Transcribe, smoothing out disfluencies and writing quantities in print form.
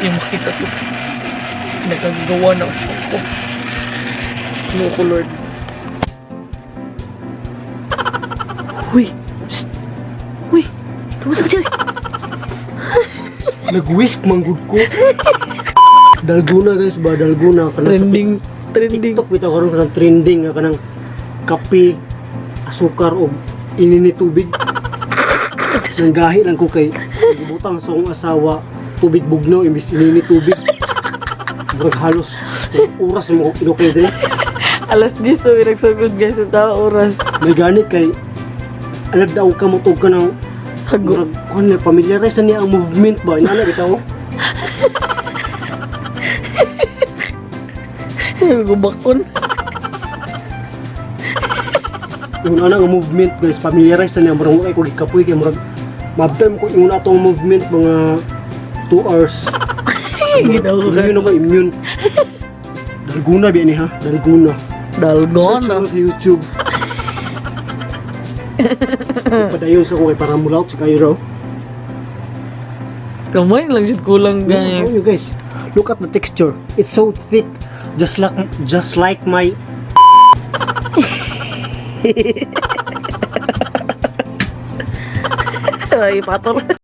kayo makita to. Nagagawa na ako. Loko Lord. Uy! Psst! Uy! Tumas ka dyan! Nag-whisk manggod ko. Dalgona guys ba? Dalgona. Trending. TikTok bitaw karon kanang trending nga kanang kape, asukar o inini tubig. Nanggahi lang ko kay gibutang sa akong asawa tubig bugnaw imbis inini tubig. Murag halos oras mo inukay din. Alas 10 so nagsugod guys sa tao oras. May ganit kay alam daw ka mo tug ka ng Hago. Kung familiarize na niya ang movement ba? Inana bitaw. Gubakon. Yung ana nga movement guys, familiarize na niya. Murang kay ko gikapoy kay murag mabdam ko yung atong movement mga 2 hours. Ginawa ka. Immune ako, immune. Dalgona ba ni ha? Dalgona. Dalgona. Search mo sa YouTube. Padayon sa ko kay para mulaut sa kayo raw. Kamay lang siya kulang guys. You guys, look at the texture. It's so thick, just like my. Ay, patol.